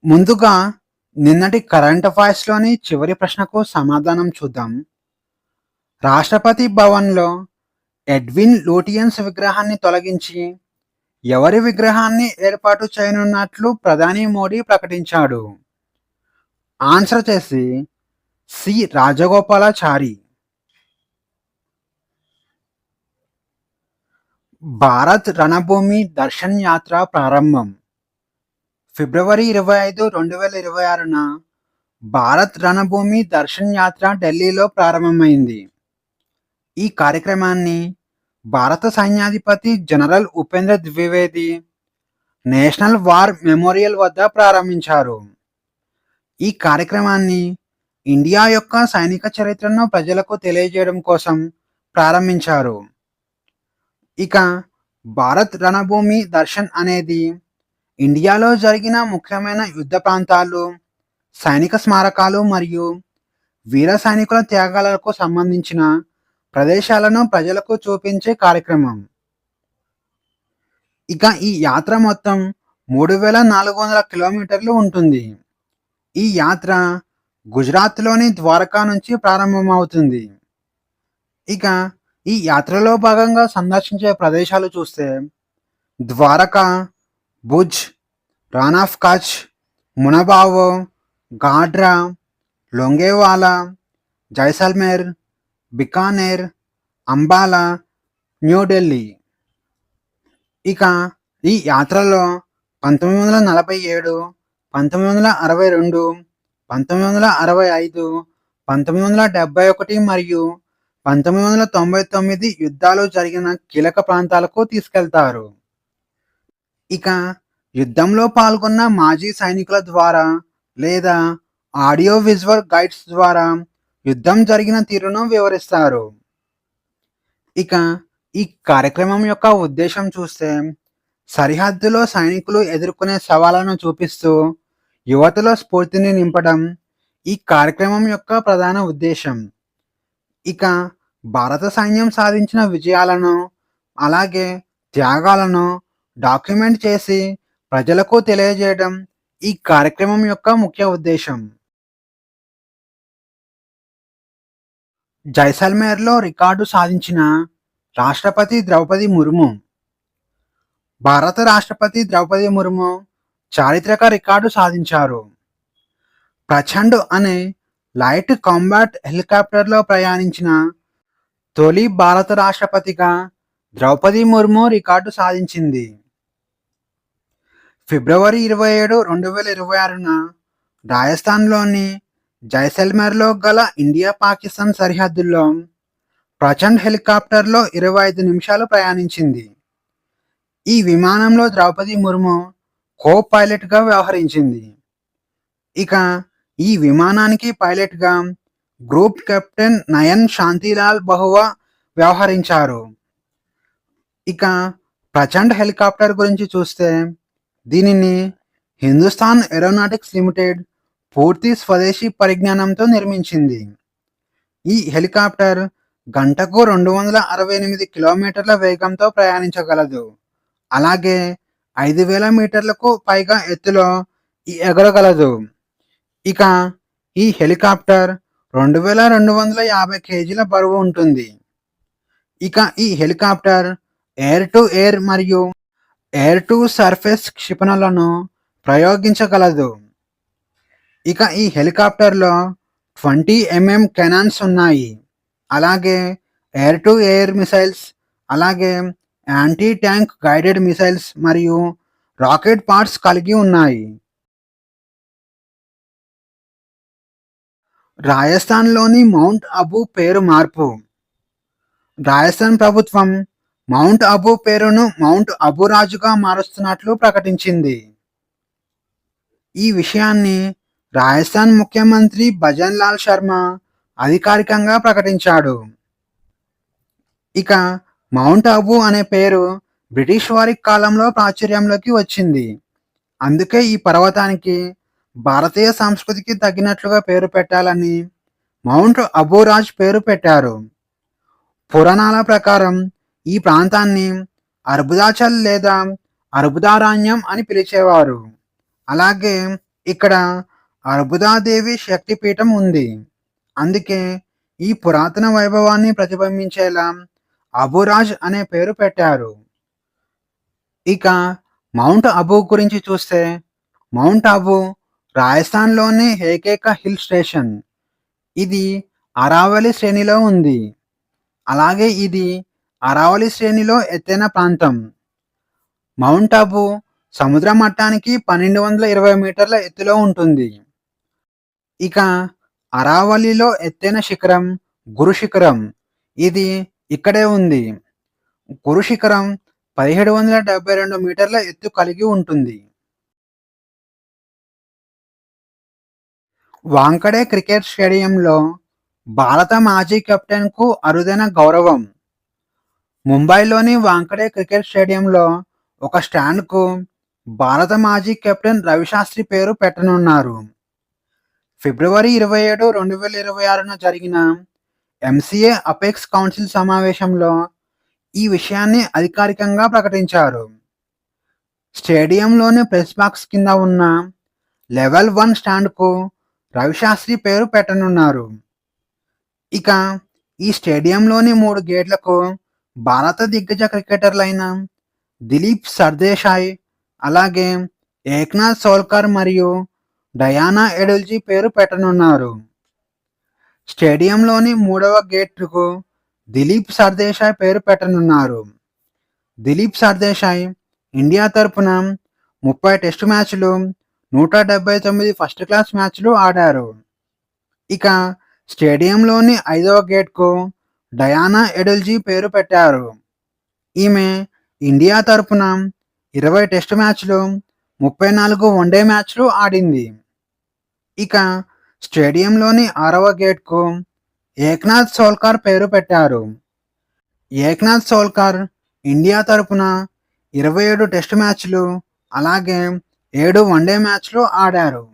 ముందుగా నిన్నటి కరెంట్ అఫైర్స్‌లోని చివరి ప్రశ్నకు సమాధానం చూద్దాం. రాష్ట్రపతి భవన్‌లో ఎడ్విన్ లూటియన్స్ విగ్రహాన్ని తొలగించి ఎవరి విగ్రహాన్ని ఏర్పాటు చేయనున్నట్లు ప్రధాని మోడీ ప్రకటించాడు. ఆన్సర్ చేసి సి. రాజగోపాలాచారి. భారత్ రణభూమి దర్శన్ యాత్ర ప్రారంభం. ఫిబ్రవరి 25, 2026న భారత్ రణభూమి దర్శన్ యాత్ర ఢిల్లీలో ప్రారంభమైంది. ఈ కార్యక్రమాన్ని భారత సైన్యాధిపతి general Upendra Dwivedi national war memorial వద్ద ప్రారంభించారు. ఈ కార్యక్రమాన్ని ఇండియా యొక్క సైనిక చరిత్రను ప్రజలకు తెలియజేయడం కోసం ప్రారంభించారు. ఇక భారత్ రణభూమి దర్శన్ అనేది ఇండియాలో జరిగిన ముఖ్యమైన యుద్ధ ప్రాంతాలు, సైనిక స్మారకాలు మరియు వీర సైనికుల త్యాగాలకు సంబంధించిన ప్రదేశాలను ప్రజలకు చూపించే కార్యక్రమం. ఇక ఈ యాత్ర మొత్తం 3400 కిలోమీటర్లు ఉంటుంది. ఈ యాత్ర గుజరాత్లోని ద్వారకా నుంచి ప్రారంభమవుతుంది. ఇక ఈ యాత్రలో భాగంగా సందర్శించే ప్రదేశాలు చూస్తే ద్వారకా, భుజ్, రాన్ ఆఫ్ కచ్, మునబావో, గాడ్రా, లోంగేవాలా, జైసల్మేర్, బికానేర్, అంబాలా, న్యూఢిల్లీ. ఇక ఈ యాత్రలో 1947, 1962, 1965, 1971 మరియు 1999 యుద్ధాలు జరిగిన కీలక ప్రాంతాలకు తీసుకెళ్తారు. ఇక యుద్ధంలో పాల్గొన్న మాజీ సైనికుల ద్వారా లేదా ఆడియో విజువల్ గైడ్స్ ద్వారా యుద్ధం జరిగిన తీరును వివరిస్తారు. ఇక ఈ కార్యక్రమం యొక్క ఉద్దేశం చూస్తే సరిహద్దులో సైనికులు ఎదుర్కొనే సవాళ్లను చూపిస్తూ యువతలో స్ఫూర్తిని నింపడం ఈ కార్యక్రమం యొక్క ప్రధాన ఉద్దేశం. ఇక భారత సైన్యం సాధించిన విజయాలను అలాగే త్యాగాలను డాక్యుమెంట్ చేసి ప్రజలకు తెలియజేయడం ఈ కార్యక్రమం యొక్క ముఖ్య ఉద్దేశం. జైసల్మేర్లో రికార్డు సాధించిన రాష్ట్రపతి ద్రౌపది ముర్ము. భారత రాష్ట్రపతి ద్రౌపది ముర్ము చారిత్రక రికార్డు సాధించారు. ప్రచండ్ అనే లైట్ కాంబాట్ హెలికాప్టర్లో ప్రయాణించిన తొలి భారత రాష్ట్రపతిగా ద్రౌపది ముర్ము రికార్డు సాధించింది. ఫిబ్రవరి 27, 2026న రాజస్థాన్లోని జైసల్మేర్లో గల ఇండియా పాకిస్తాన్ సరిహద్దుల్లో ప్రచండ్ హెలికాప్టర్లో 25 నిమిషాలు ప్రయాణించింది. ఈ విమానంలో ద్రౌపది ముర్ము కో పైలట్గా వ్యవహరించింది. ఇక ఈ విమానానికి పైలట్గా గ్రూప్ కెప్టెన్ నయన్ శాంతిలాల్ బహువా వ్యవహరించారు. ఇక ప్రచండ్ హెలికాప్టర్ గురించి చూస్తే దీనిని హిందుస్థాన్ ఏరోనాటిక్స్ లిమిటెడ్ పూర్తి స్వదేశీ పరిజ్ఞానంతో నిర్మించింది. ఈ హెలికాప్టర్ గంటకు 268 కిలోమీటర్ల వేగంతో ప్రయాణించగలదు. అలాగే 5000 మీటర్లకు పైగా ఎత్తులో ఎగరగలదు. ఇక ఈ హెలికాప్టర్ 2250 కేజీల బరువు ఉంటుంది. ఇక ఈ హెలికాప్టర్ ఎయిర్ టు ఎయిర్ మరియు ఎయిర్ టు సర్ఫేస్ క్షిపణులను ప్రయోగించగలదు. ఇక ఈ హెలికాప్టర్లో 20 mm కెనాన్స్ ఉన్నాయి. అలాగే ఎయిర్ టు ఎయిర్ మిసైల్స్, అలాగే యాంటీ ట్యాంక్ గైడెడ్ మిసైల్స్ మరియు రాకెట్ పార్ట్స్ కలిగి ఉన్నాయి. రాజస్థాన్లోని మౌంట్ అబూ పేరు మార్పు. రాజస్థాన్ ప్రభుత్వం మౌంట్ అబూ పేరును మౌంట్ అబూరాజుగా మారుస్తున్నట్లు ప్రకటించింది. ఈ విషయాన్ని రాజస్థాన్ ముఖ్యమంత్రి భజన్ లాల్ శర్మ అధికారికంగా ప్రకటించాడు. ఇక మౌంట్ అబూ అనే పేరు బ్రిటిష్ వారి కాలంలో ప్రాచుర్యంలోకి వచ్చింది. అందుకే ఈ పర్వతానికి భారతీయ సంస్కృతికి తగినట్లుగా పేరు పెట్టాలని మౌంట్ అబూరాజ్ పేరు పెట్టారు. పురాణాల ప్రకారం ఈ ప్రాంతాన్ని అర్బుదాచల్ లేదా అర్బుదారణ్యం అని పిలిచేవారు. అలాగే ఇక్కడ అర్బుదాదేవి శక్తిపీఠం ఉంది. అందుకే ఈ పురాతన వైభవాన్ని ప్రతిబింబించేలా అబురాజ్ అనే పేరు పెట్టారు. ఇక మౌంట్ అబూ గురించి చూస్తే, మౌంట్ అబూ రాజస్థాన్‌లోని ఏకైక హిల్ స్టేషన్. ఇది అరావలి శ్రేణిలో ఉంది. అలాగే ఇది అరావలి శ్రేణిలో ఎత్తైన ప్రాంతం. మౌంట్ అబూ సముద్ర మట్టానికి 1220 మీటర్ల ఎత్తులో ఉంటుంది. ఇక అరావలిలో ఎత్తైన శిఖరం గురు శిఖరం. ఇది ఇక్కడే ఉంది. గురు శిఖరం 1772 మీటర్ల ఎత్తు కలిగి ఉంటుంది. వాంఖడే క్రికెట్ స్టేడియంలో భారత మాజీ కెప్టెన్‌కు అరుదైన గౌరవం. ముంబైలోని వాంఖడే క్రికెట్ స్టేడియంలో ఒక స్టాండ్‌కు భారత మాజీ కెప్టెన్ రవిశాస్త్రి పేరు పెట్టనున్నారు. ఫిబ్రవరి 27, 2026న జరిగిన ఎంసీఏ అపెక్స్ కౌన్సిల్ సమావేశంలో ఈ విషయాన్ని అధికారికంగా ప్రకటించారు. స్టేడియంలోని ప్రెస్ బాక్స్ కింద ఉన్న లెవెల్ 1 స్టాండ్‌కు రవిశాస్త్రి పేరు పెట్టనున్నారు. ఇక ఈ స్టేడియంలోని 3 గేట్లకు భారత దిగ్గజ క్రికెటర్లైన దిలీప్ సర్దేశాయ్, అలాగే ఏక్నాథ్ సోల్కర్ మరియు డయానా ఎడుల్జీ పేరు పెట్టనున్నారు. స్టేడియంలోని 3వ గేటుకు దిలీప్ సర్దేశాయ్ పేరు పెట్టనున్నారు. దిలీప్ సర్దేశాయ్ ఇండియా తరపున 30 టెస్టు మ్యాచ్లు, 179 ఫస్ట్ క్లాస్ మ్యాచ్లు ఆడారు. ఇక స్టేడియంలోని 5వ గేట్‌కు డయానా ఎడుల్జీ పేరు పెట్టారు. ఈమె ఇండియా తరపున 20 టెస్టు మ్యాచ్లు, 34 వన్డే మ్యాచ్లు ఆడింది. ఇక స్టేడియంలోని 6వ గేట్‌కు ఏక్నాథ్ సోల్కర్ పేరు పెట్టారు. ఏక్నాథ్ సోల్కర్ ఇండియా తరపున 27 టెస్టు మ్యాచ్లు, అలాగే 7 వన్డే మ్యాచ్లు ఆడారు.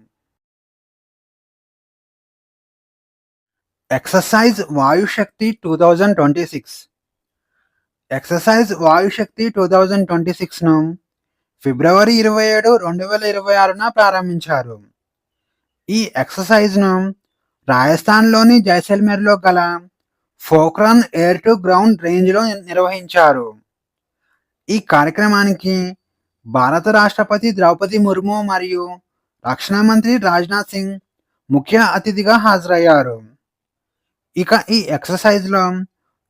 ఎక్సర్సైజ్ వాయుశక్తి 2026 ఎక్సర్సైజ్ వాయుశక్తి 2026ను ఫిబ్రవరి 27, 2026న ప్రారంభించారు. ఈ ఎక్సర్సైజ్‌ను రాజస్థాన్‌లోని జైసల్మేర్‌లో గల పోఖ్రాన్ ఎయిర్ టు గ్రౌండ్ రేంజ్‌లో నిర్వహించారు. ఈ కార్యక్రమానికి భారత రాష్ట్రపతి ద్రౌపది ముర్ము మరియు రక్షణ మంత్రి రాజ్నాథ్ సింగ్ ముఖ్య అతిథిగా హాజరయ్యారు. ఇక ఈ ఎక్సర్సైజ్‌లో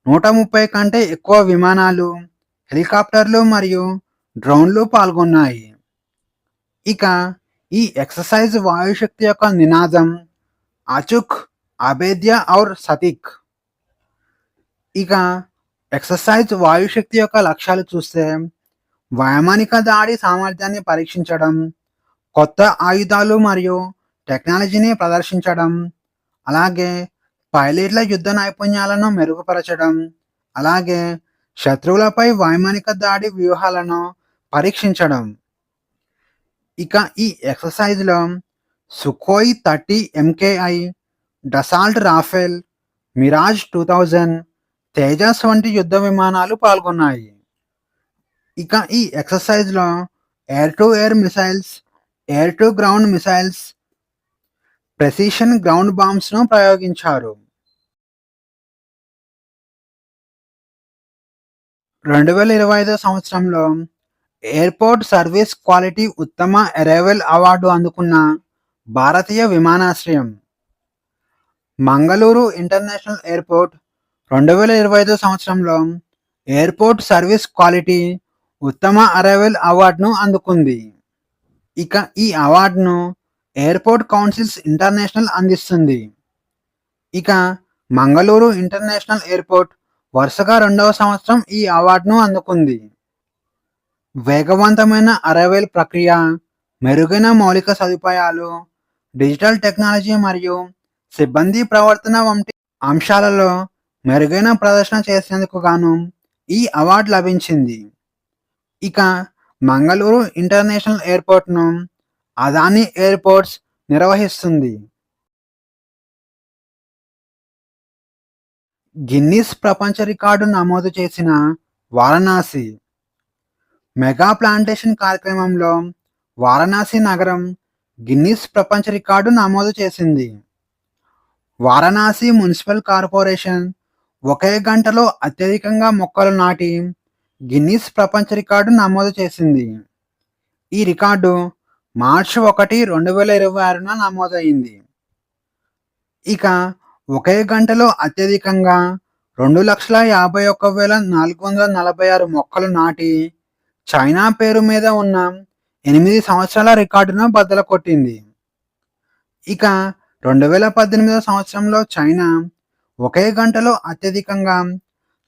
130 కంటే ఎక్కువ విమానాలు, హెలికాప్టర్లు మరియు డ్రోన్లు పాల్గొన్నాయి. ఇక ఈ ఎక్సర్సైజ్ వాయుశక్తి యొక్క నినాదం అచుక్, అభేద్య ఔర్ సతీక్. ఇక ఎక్సర్సైజ్ వాయుశక్తి యొక్క లక్ష్యాలు చూస్తే, వైమానిక దాడి సామర్థ్యాన్ని పరీక్షించడం, కొత్త ఆయుధాలు మరియు టెక్నాలజీని ప్రదర్శించడం, అలాగే పైలట్ల యుద్ధ నైపుణ్యాలను మెరుగుపరచడం, అలాగే శత్రువులపై వైమానిక దాడి వ్యూహాలను పరీక్షించడం. ఇక ఈ ఎక్సర్సైజ్‌లో Sukhoi 30 MKI, Dassault Rafale, Mirage 2000, Tejas వంటి యుద్ధ విమానాలు పాల్గొన్నాయి. ఇక ఈ ఎక్సర్సైజ్‌లో air to air missiles, air to ground missiles, precision ground బాంబ్స్‌ను ప్రయోగించారు. 2025 సంవత్సరంలో ఎయిర్‌పోర్ట్ సర్వీస్ క్వాలిటీ ఉత్తమ అరైవల్ అవార్డు అందుకున్న భారతీయ విమానాశ్రయం. మంగళూరు ఇంటర్నేషనల్ ఎయిర్‌పోర్ట్ 2025 సంవత్సరంలో ఎయిర్‌పోర్ట్ సర్వీస్ క్వాలిటీ ఉత్తమ అరైవల్ అవార్డును అందుకుంది. ఇక ఈ అవార్డును ఎయిర్‌పోర్ట్ కౌన్సిల్స్ ఇంటర్నేషనల్ అందిస్తుంది. ఇక మంగళూరు ఇంటర్నేషనల్ ఎయిర్‌పోర్ట్ వరుసగా 2వ సంవత్సరం ఈ అవార్డును అందుకుంది. వేగవంతమైన అరైవల్ ప్రక్రియ, మెరుగైన మౌలిక సదుపాయాలు, డిజిటల్ టెక్నాలజీ మరియు సిబ్బంది ప్రవర్తన వంటి అంశాలలో మెరుగైన ప్రదర్శన చేసినందుకు గాను ఈ అవార్డు లభించింది. ఇక మంగళూరు ఇంటర్నేషనల్ ఎయిర్‌పోర్ట్‌ను అదానీ ఎయిర్‌పోర్ట్స్ నిర్వహిస్తుంది. గిన్నిస్ ప్రపంచ రికార్డు నమోదు చేసిన వారణాసి. మెగా ప్లాంటేషన్ కార్యక్రమంలో వారణాసి నగరం గిన్నిస్ ప్రపంచ రికార్డు నమోదు చేసింది. వారణాసి మున్సిపల్ కార్పొరేషన్ ఒకే గంటలో అత్యధికంగా మొక్కలు నాటి గిన్నిస్ ప్రపంచ రికార్డు నమోదు చేసింది. ఈ రికార్డు మార్చి 1, 2026న నమోదైంది. ఇక ఒకే గంటలో అత్యధికంగా 2,51,446 మొక్కలు నాటి చైనా పేరు మీద ఉన్న 8 సంవత్సరాల రికార్డును బద్దలు కొట్టింది. ఇక 2018 సంవత్సరంలో చైనా ఒకే గంటలో అత్యధికంగా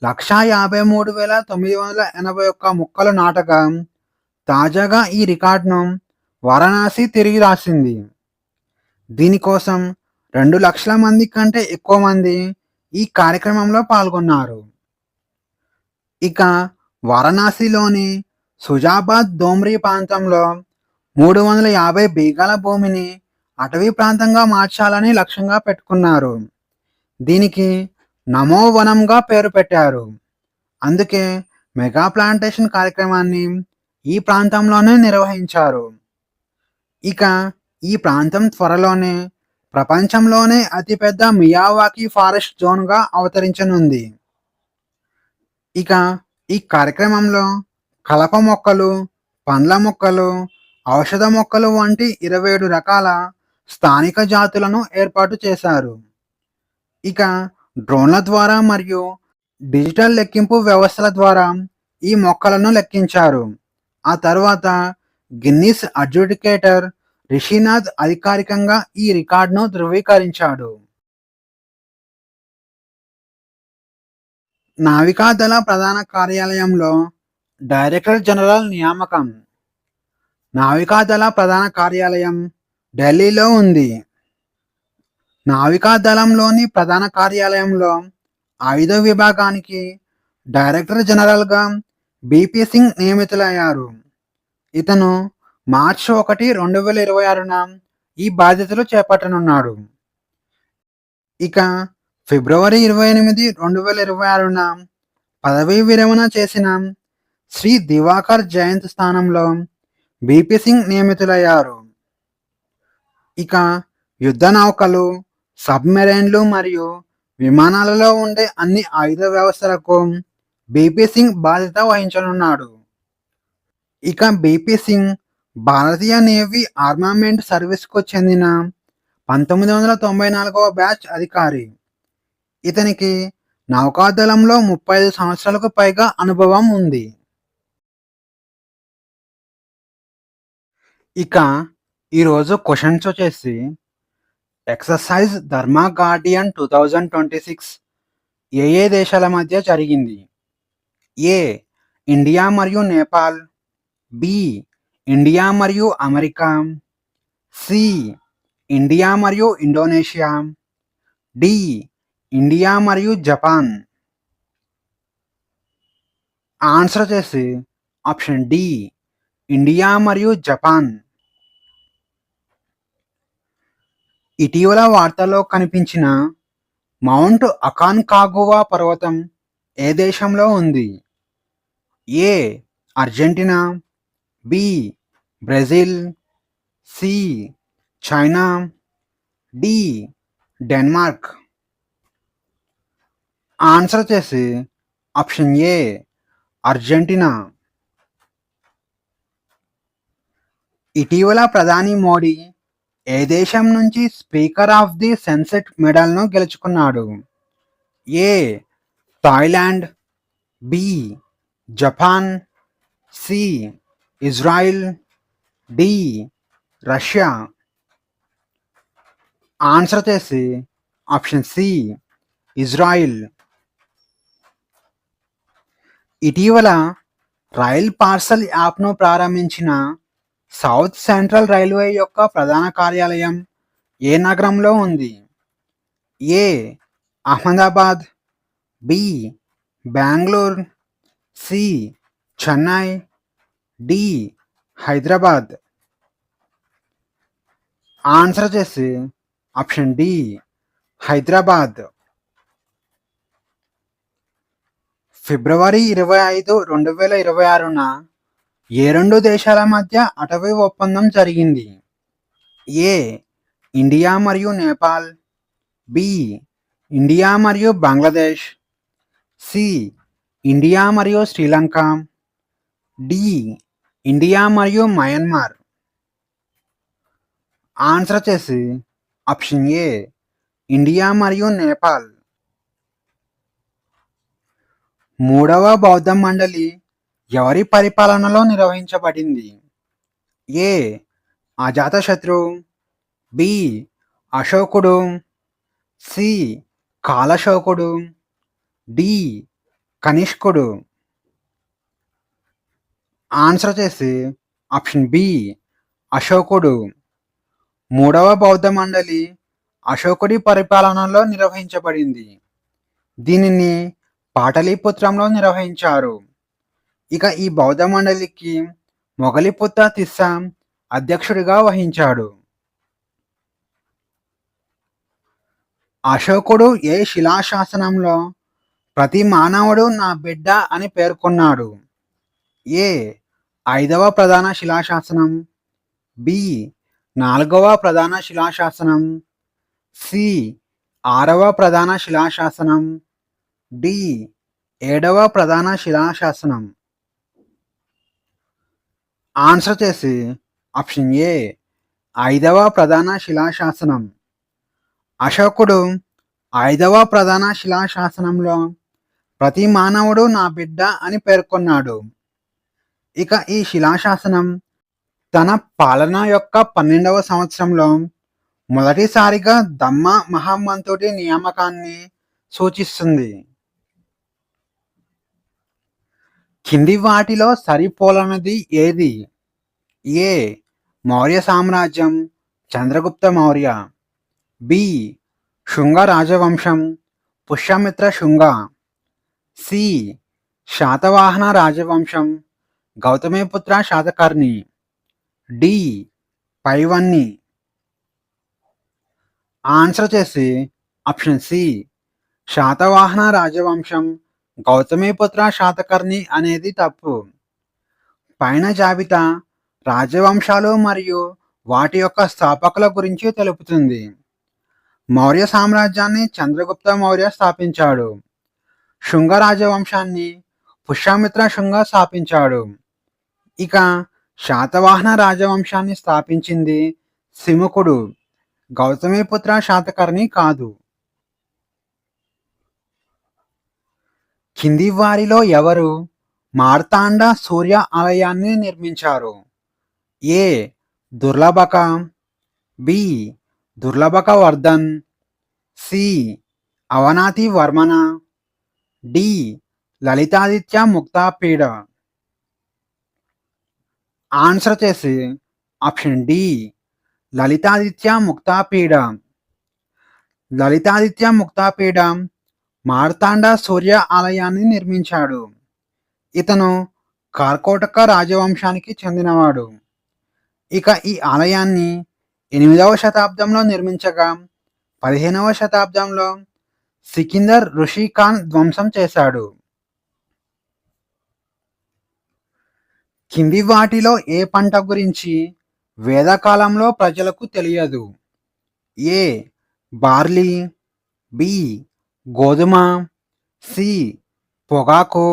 1,53,981 మొక్కలు నాటగా తాజాగా ఈ రికార్డును వారణాసి తిరిగి రాసింది. దీనికోసం 2 లక్షల మంది కంటే ఎక్కువ మంది ఈ కార్యక్రమంలో పాల్గొన్నారు. ఇక వారణాసిలోని సుజాబాద్ దోమ్రి ప్రాంతంలో 350 బీఘాల భూమిని అటవీ ప్రాంతంగా మార్చాలని లక్ష్యంగా పెట్టుకున్నారు. దీనికి నమో వనంగా పేరు పెట్టారు. అందుకే మెగా ప్లాంటేషన్ కార్యక్రమాన్ని ఈ ప్రాంతంలోనే నిర్వహించారు. ఇక ఈ ప్రాంతం త్వరలోనే ప్రపంచంలోనే అతిపెద్ద మియావాకీ ఫారెస్ట్ జోన్గా అవతరించనుంది. ఇక ఈ కార్యక్రమంలో కలప మొక్కలు, పండ్ల మొక్కలు, ఔషధ మొక్కలు వంటి 27 రకాల స్థానిక జాతులను ఏర్పాటు చేశారు. ఇక డ్రోన్ల ద్వారా మరియు డిజిటల్ లెక్కింపు వ్యవస్థల ద్వారా ఈ మొక్కలను లెక్కించారు. ఆ తర్వాత గిన్నిస్ అడ్జుడికేటర్ రిషినాథ్ అధికారికంగా ఈ రికార్డును ధృవీకరించాడు. నావికాదళ ప్రధాన కార్యాలయంలో డైరెక్టర్ జనరల్ నియామకం. నావికాదళ ప్రధాన కార్యాలయం ఢిల్లీలో ఉంది. నావికాదళంలోని ప్రధాన కార్యాలయంలో ఆయుధ విభాగానికి డైరెక్టర్ జనరల్గా బిపి సింగ్ నియమితులయ్యారు. ఇతను మార్చి 1, 2026న ఈ బాధ్యతలు చేపట్టనున్నాడు. ఇక ఫిబ్రవరి 28, 2026న పదవీ విరమణ చేసిన శ్రీ దివాకర్ జయంత్ స్థానంలో బిపి సింగ్ నియమితులయ్యారు. ఇక యుద్ధ నౌకలు, సబ్మెరైన్లు మరియు విమానాలలో ఉండే అన్ని ఆయుధ వ్యవస్థలకు బిపి సింగ్ బాధ్యత వహించనున్నాడు. ఇక బిపి సింగ్ భారతీయ నేవీ ఆర్మమెంట్ సర్వీస్కు చెందిన 1994వ బ్యాచ్ అధికారి. ఇతనికి నౌకాదళంలో 35 సంవత్సరాలకు పైగా అనుభవం ఉంది. ఇక ఈరోజు క్వశ్చన్స్ వచ్చేసి ఎక్సర్సైజ్ ధర్మా గార్డియన్ 2026 ఏ దేశాల మధ్య జరిగింది? ఏ ఇండియా మరియు నేపాల్, బి ఇండియా మరియు అమెరికా, సి ఇండియా మరియు ఇండోనేషియా, డి ఇండియా మరియు జపాన్. ఆన్సర్ వచ్చేసి ఆప్షన్ డి ఇండియా మరియు జపాన్. ఇటీవల వార్తల్లో కనిపించిన మౌంట్ అకాన్కాగువా పర్వతం ఏ దేశంలో ఉంది? A Argentina, B Brazil, C China, D Denmark. Answer వచ్చేసి ఆప్షన్ ఏ అర్జెంటీనా. ఇటీవల ప్రధాని మోడీ ఏ దేశం నుంచి స్పీకర్ ఆఫ్ ది సెన్సెట్ మెడల్ను గెలుచుకున్నాడు? A Thailand, B Japan, C Israel, D Russia. Answer వచ్చేసి ఆప్షన్ సి ఇజ్రాయిల్. ఇటీవల రైల్ పార్సల్ యాప్ను ప్రారంభించిన సౌత్ సెంట్రల్ రైల్వే యొక్క ప్రధాన కార్యాలయం ఏ నగరంలో ఉంది? A Ahmedabad, B Bengaluru, C Chennai, D Hyderabad. Answer వచ్చేసి ఆప్షన్ డి హైదరాబాద్. ఫిబ్రవరి 25, 2026న ఏ 2 దేశాల మధ్య అటవీ ఒప్పందం జరిగింది? ఏ ఇండియా మరియు నేపాల్, బి ఇండియా మరియు బంగ్లాదేశ్, సి ఇండియా మరియు శ్రీలంక, డి ఇండియా మరియు మయన్మార్. ఆన్సర్ వచ్చేసి ఆప్షన్ ఏ ఇండియా మరియు నేపాల్. మూడవ బౌద్ధ మండలి ఎవరి పరిపాలనలో నిర్వహించబడింది? ఏ అజాతశత్రు, బి అశోకుడు, సి కాలశోకుడు, డి కనిష్కుడు. ఆన్సర్ వచ్చేసి ఆప్షన్ బి అశోకుడు. మూడవ బౌద్ధ మండలి అశోకుడి పరిపాలనలో నిర్వహించబడింది. దీనిని పాటలీపుత్రంలో నిర్వహించారు. ఇక ఈ బౌద్ధ మండలికి మొగలిపుత్త తిస్స అధ్యక్షుడిగా వహించాడు. అశోకుడు ఏ శిలాశాసనంలో ప్రతి మానవుడు నా బిడ్డ అని పేర్కొన్నాడు? ఏ 5వ ప్రధాన శిలాశాసనం, బి 4వ ప్రధాన శిలాశాసనం, సి 6వ ప్రధాన శిలాశాసనం, డి 7వ ప్రధాన శిలాశాసనం. ఆన్సర్ చేసి ఆప్షన్ ఏ 5వ ప్రధాన శిలాశాసనం. అశోకుడు 5వ ప్రధాన శిలాశాసనంలో ప్రతి మానవుడు నా బిడ్డ అని పేర్కొన్నాడు. ఇక ఈ శిలాశాసనం తన పాలన యొక్క 12వ సంవత్సరంలో మొదటిసారిగా ధమ్మ మహమ్మంతుడి నియామకాన్ని సూచిస్తుంది. కింది వాటిలో సరిపోలనది ఏది? ఏ మౌర్య సామ్రాజ్యం చంద్రగుప్త మౌర్య, బి శుంగ రాజవంశం పుష్యమిత్ర శుంగ, సి శాతవాహన రాజవంశం గౌతమిపుత్ర శాతకర్ణి, డి పైవన్ని. ఆన్సర్ చేసి ఆప్షన్ సి శాతవాహన రాజవంశం గౌతమిపుత్ర శాతకర్ణి అనేది తప్పు. పైన జాబితా రాజవంశాలు మరియు వాటి యొక్క స్థాపకుల గురించి తెలుపుతుంది. మౌర్య సామ్రాజ్యాన్ని చంద్రగుప్త మౌర్య స్థాపించాడు. శుంగ రాజవంశాన్ని పుష్యమిత్ర శుంగ స్థాపించాడు. ఇక శాతవాహన రాజవంశాన్ని స్థాపించింది సిముకుడు, గౌతమిపుత్ర శాతకర్ణి కాదు. కింది వారిలో ఎవరు మార్తాండ సూర్య ఆలయాన్ని నిర్మించారు? A Durlabhaka, B Durlabhaka Vardhan, C Avanti Varman, D Lalitaditya Muktapida. Answer చేసి ఆప్షన్ డి లలితాదిత్య ముక్తాపీడ. లలితాదిత్య ముక్తాపీడ మార్తాండ సూర్య ఆలయాన్ని నిర్మించాడు. ఇతను కార్కోటక రాజవంశానికి చెందినవాడు. ఇక ఈ ఆలయాన్ని 8వ శతాబ్దంలో నిర్మించగా 15వ శతాబ్దంలో సికిందర్ ఋషి ఖాన్ ధ్వంసం చేశాడు. కింది వాటిలో ఏ పంట గురించి వేదకాలంలో ప్రజలకు తెలియదు? ఏ బార్లీ, బి గోధుమ, సి పొగాకు,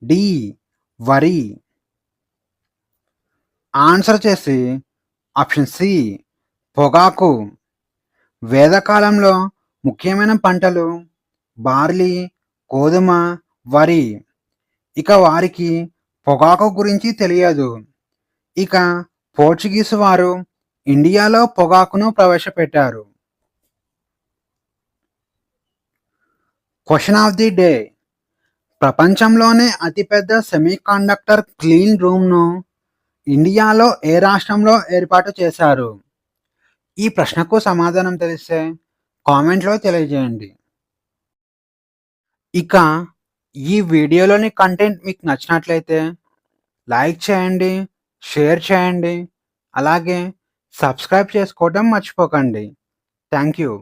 డి వరి. ఆన్సర్ చేసి ఆప్షన్ సి పొగాకు. వేదకాలంలో ముఖ్యమైన పంటలు బార్లీ, గోధుమ, వరి. ఇక వారికి పొగాకు గురించి తెలియదు. ఇక పోర్చుగీసు వారు ఇండియాలో పొగాకును ప్రవేశపెట్టారు. Question of the day. ప్రపంచంలోనే అతిపెద్ద సెమీకండక్టర్ క్లీన్ రూమ్ను ఇండియాలో ఏ రాష్ట్రంలో ఏర్పాటు చేశారు? ఈ ప్రశ్నకు సమాధానం తెలిస్తే కామెంట్లో తెలియజేయండి. ఇక ఈ వీడియోలోని కంటెంట్ మీకు నచ్చినట్లయితే లైక్ చేయండి, షేర్ చేయండి, అలాగే సబ్స్క్రైబ్ చేసుకోవడం మర్చిపోకండి. Thank you.